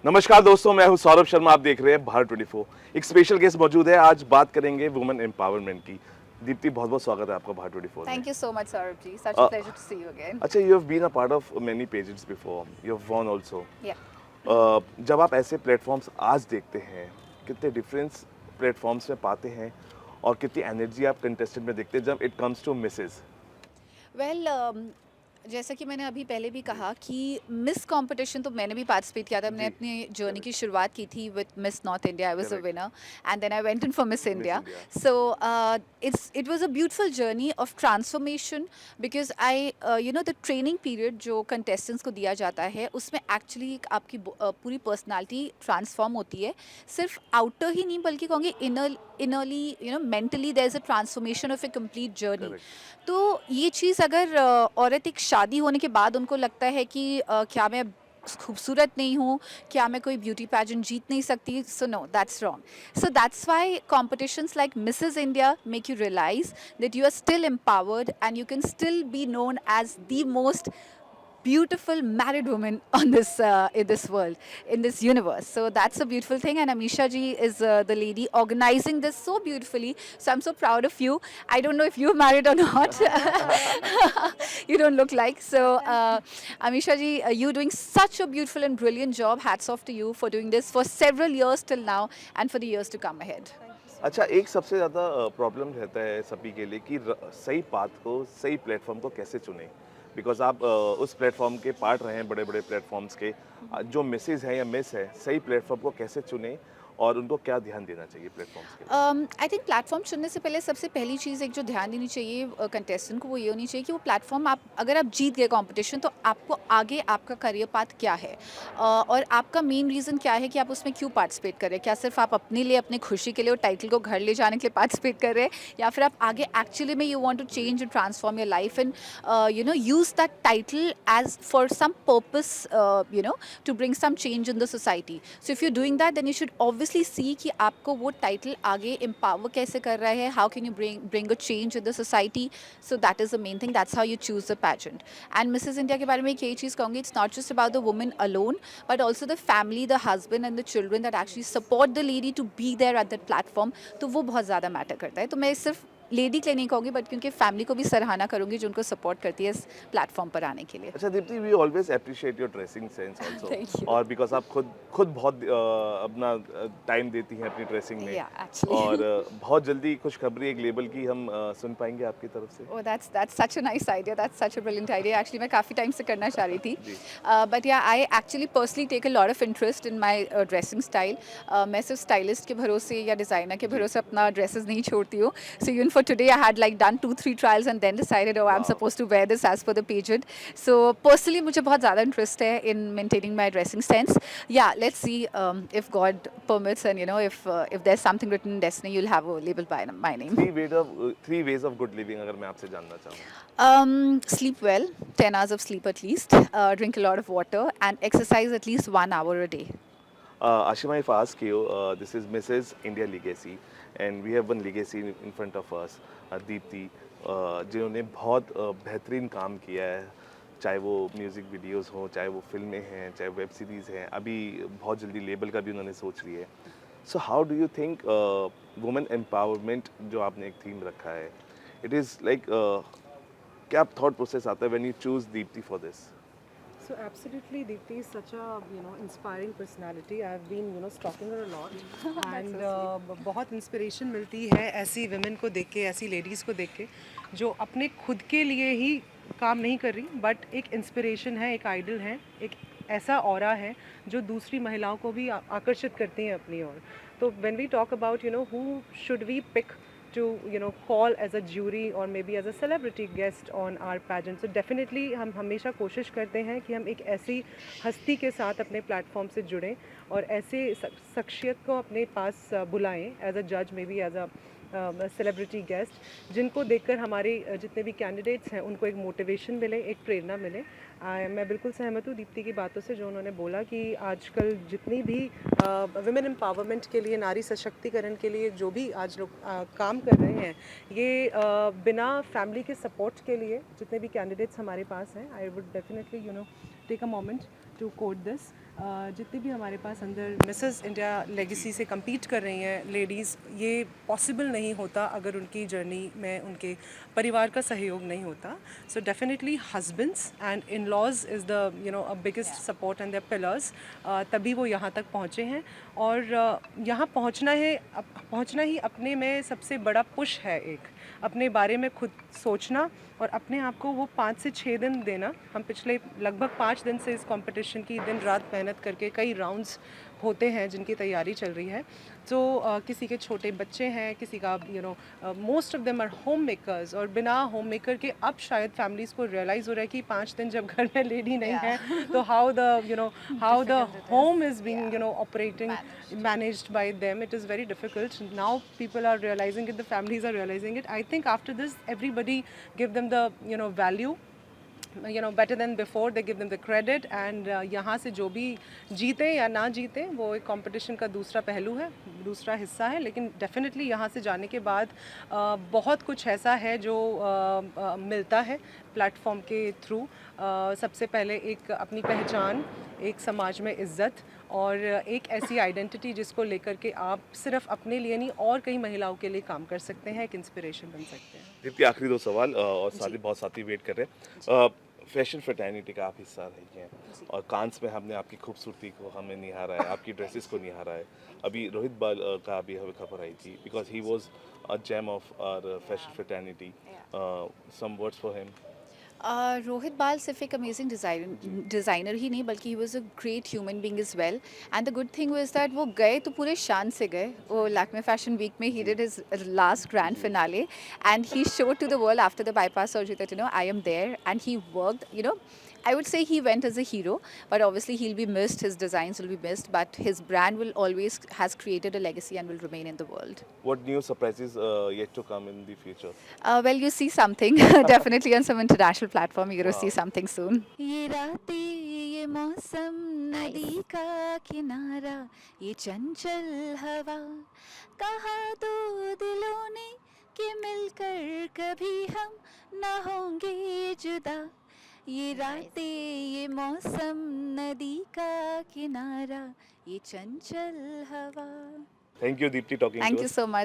नमस्कार दोस्तों, मैं हूं सौरभ शर्मा। आप देख रहे हैं भारत 24। एक स्पेशल गेस्ट मौजूद है। आज बात करेंगे वुमेन एम्पावरमेंट की। दीप्ति, बहुत बहुत स्वागत है आपका भारत 24 में। Thank you so much, Saurabh ji. Such a uh, pleasure to see you again. अच्छा, you have been a part of many pageants before, you have won also. Yeah. जब आप ऐसे प्लेटफॉर्म्स आज देखते हैं, कितने डिफरेंस प्लेटफॉर्म्स में पाते हैं और कितनी एनर्जी आप कंटेस्टेंट में देखते हैं जब it comes to Mrs. Well, जैसा कि मैंने अभी पहले भी कहा कि मिस कंपटीशन तो मैंने भी पार्टिसिपेट किया था। मैंने जी, अपनी जर्नी की करेक्ट, शुरुआत की थी with Miss North India. I was a correct. Winner and then I went in for Miss Miss India. India. So it was a beautiful journey of transformation because I the training period जो contestants को दिया जाता है उसमें actually आपकी पूरी personality transform होती है। सिर्फ आउटर ही नहीं बल्कि कहूँगी innerly mentally there is a transformation of a complete journey. Correct. तो ये चीज़ अगर औरत एक शादी होने के बाद उनको लगता है कि क्या मैं खूबसूरत नहीं हूँ, क्या मैं कोई ब्यूटी पैजेंट जीत नहीं सकती, so no that's wrong. So that's why competitions like Mrs India make you realise that you are still empowered and you can still be known as the most beautiful married woman on this in this world, in this universe. So that's a beautiful thing, and Amisha ji is the lady organizing this so beautifully. So I'm so proud of you. I don't know if you're married or not. You don't look like. So Amisha ji, you're doing such a beautiful and brilliant job. Hats off to you for doing this for several years till now and for the years to come ahead. अच्छा, एक सबसे ज़्यादा problem रहता है सभी के लिए कि सही पाथ को, सही प्लेटफॉर्म को कैसे चुनें। बिकॉज आप उस प्लेटफॉर्म के पार्ट रहे हैं, बड़े बड़े प्लेटफॉर्म्स के। जो मिसेज हैं या मिस है, सही प्लेटफॉर्म को कैसे चुनें और उनको क्या ध्यान देना चाहिए प्लेटफॉर्म्स के लिए। आई थिंक प्लेटफॉर्म चुनने से पहले सबसे पहली चीज़ एक जो ध्यान देनी चाहिए कंटेस्टेंट को, वो ये होनी चाहिए कि वो प्लेटफॉर्म आप अगर आप जीत गए कंपटीशन तो आपको आगे आपका करियर पाथ क्या है, और आपका मेन रीज़न क्या है कि आप उसमें क्यों पार्टिसिपेट कर रहे हैं। क्या सिर्फ आप अपने लिए, अपनी खुशी के लिए और टाइटल को घर ले जाने के लिए पार्टिसिपेट कर रहे हैं, या फिर आप आगे एक्चुअली में you want to change and transform your life and use that title as for some purpose, to bring some change in the society. So if you doing that then you should obviously see कि आपको वो title आगे empower कैसे कर रहा है, how can you bring a change in the society. So that is the main thing, that's how you choose the pageant. And Mrs India के बारे में एक यही चीज़ कहूँगी, it's not just about the women alone but also the family, the husband and the children that actually support the lady to be there at that platform. तो वो बहुत ज़्यादा मैटर करता है। तो मैं सिर्फ लेडी के लिए नहीं कहूँगी बट क्योंकि फैमिली को भी सराहना करूँगी जो उनको सपोर्ट करती है इस प्लेटफॉर्म पर आने के लिए। अच्छा Deepti, we always appreciate your dressing sense also. Thank you. और बिकॉज आप खुद बहुत अपना टाइम देती हैं अपनी ड्रेसिंग में। या एक्चुअली और बहुत जल्दी खुशखबरी एक लेबल की हम सुन पाएंगे आपकी तरफ से। Oh, that's such a nice idea. That's such a brilliant idea. Actually, मैं काफ़ी टाइम से करना चाह रही थी. जी। But yeah, I actually personally take a lot of interest in my dressing style. मैं सिर्फ स्टाइलिस्ट के भरोसे या डिज़ाइनर के जी। भरोसे अपना ड्रेसेस नहीं छोड़ती हूँ. So even for today, I had like done 2-3 trials and then decided, oh, I'm वाह। supposed to wear this as per the pageant. So personally, मुझे बहुत ज़्यादा interest है in maintaining my dressing sense. Yeah, let's see if God permits and if there's something written in destiny, you'll have a label by my name. Three ways of good living अगर मैं आपसे जानना चाहूँ। Sleep well, 10 hours of sleep at least, drink a lot of water, and exercise at least 1 hour a day. Ashima, if I ask you, this is Mrs. India Legacy, and we have one legacy in front of us, Deepti, जिन्होंने बहुत बेहतरीन काम किया है, चाहे वो music videos हो, चाहे वो फिल्में हैं, चाहे वेब सीरीज़ हैं, अभी बहुत जल्दी लेबल का भी उन्होंने सोच लिया है। So how do you think women empowerment जो आपने एक थीम रखा है, इट इज़ लाइक क्या थॉट प्रोसेस आता है when you choose Deepti for this. So absolutely, Deepti is such a inspiring personality. I've been stalking her a lot, and बहुत inspiration मिलती है ऐसी women को देख के, ऐसी ladies को देख के जो अपने खुद के लिए ही काम नहीं कर रही बट एक इंस्पिरेशन है, एक आइडल है, एक ऐसा ऑरा है जो दूसरी महिलाओं को भी आकर्षित करती हैं अपनी ओर। तो when we talk about who should we pick to call as a jury or maybe as a celebrity guest on our pageant, so definitely हम हमेशा कोशिश करते हैं कि हम एक ऐसी हस्ती के साथ अपने प्लेटफॉर्म से जुड़ें और ऐसे शख्सियत को अपने पास बुलाएं एज अ जज, may be as a celebrity guest, जिनको देखकर हमारे जितने भी कैंडिडेट्स हैं उनको एक मोटिवेशन मिले, एक प्रेरणा मिले। मैं बिल्कुल सहमत हूँ दीप्ति की बातों से जो उन्होंने बोला कि आजकल जितनी भी वुमेन एम्पावरमेंट के लिए, नारी सशक्तिकरण के लिए जो भी आज लोग काम कर रहे हैं, ये बिना फैमिली के सपोर्ट के लिए जितने भी कैंडिडेट्स हमारे पास हैं, I would definitely take a moment to quote this. जितने भी हमारे पास अंदर मिसेस इंडिया लेगेसी से compete कर रही हैं लेडीज़, ये पॉसिबल नहीं होता अगर उनकी जर्नी में उनके परिवार का सहयोग नहीं होता. So definitely husbands and in laws is the uh biggest support and the pillars. तभी वो यहाँ तक पहुँचे हैं. और यहाँ पहुँचना ही अपने में सबसे बड़ा पुश है. एक अपने बारे में खुद सोचना और अपने आप को वो 5 से 6 दिन देना. हम पिछले लगभग 5 दिन से इस कंपटीशन की दिन रात मेहनत करके कई राउंड्स होते हैं जिनकी तैयारी चल रही है. तो किसी के छोटे बच्चे हैं, किसी का most of them are home makers. और बिना होम मेकर के अब शायद फैमिलीज़ को रियलाइज़ हो रहा है कि 5 दिन जब घर में लेडी नहीं है तो how the home is being operating managed by them. It is very difficult. Now people are realizing it, the families are realizing it. I think after this everybody give them the value, better than before. They give them the credit. And यहाँ से जो भी जीते या ना जीते वो एक कंपटीशन का दूसरा पहलू है, दूसरा हिस्सा है. लेकिन डेफिनेटली यहाँ से जाने के बाद बहुत कुछ ऐसा है जो मिलता है प्लेटफॉर्म के थ्रू. सबसे पहले एक अपनी पहचान, एक समाज में इज्जत और एक ऐसी आइडेंटिटी जिसको लेकर के आप सिर्फ अपने लिए नहीं और कई महिलाओं के लिए काम कर सकते हैं, एक इंस्पिरेशन बन सकते हैं. दीप्ति, आखिरी 2 सवाल और बहुत साथी वेट कर रहे हैं. फैशन फ्रेटर्निटी का आप हिस्सा रही हैं और कांस में हमने आपकी खूबसूरती को हमें निहारा है, आपकी ड्रेसेस को निहारा है. अभी रोहित बाल का भी हमें खबर आई थी because he was a gem of our fashion fraternity. Some words for him. Rohit Bal सिर्फ एक अमेजिंग डिज़ाइनर ही नहीं बल्कि he was a great human being as well. And the good thing was that वो गए तो पूरे शान से गए. वो लैक्मे फैशन वीक में he did his last grand finale and he showed to the world after the bypass surgery that I am there. And he worked, I would say he went as a hero, but obviously he'll be missed, his designs will be missed, but his brand will always has created a legacy and will remain in the world. What new surprises yet to come in the future? Well, you see something definitely on some international platform. You're going to see something soon. ये रातें, ये मौसम, नदी का किनारा, ये चंचल हवा, कहा दो दिलों ने कि मिलकर कभी हम न होंगे जुदा. ये रातें, ये मौसम, नदी का किनारा, ये चंचल हवा. Thank you, Deepti, talking Thank to you us. so much.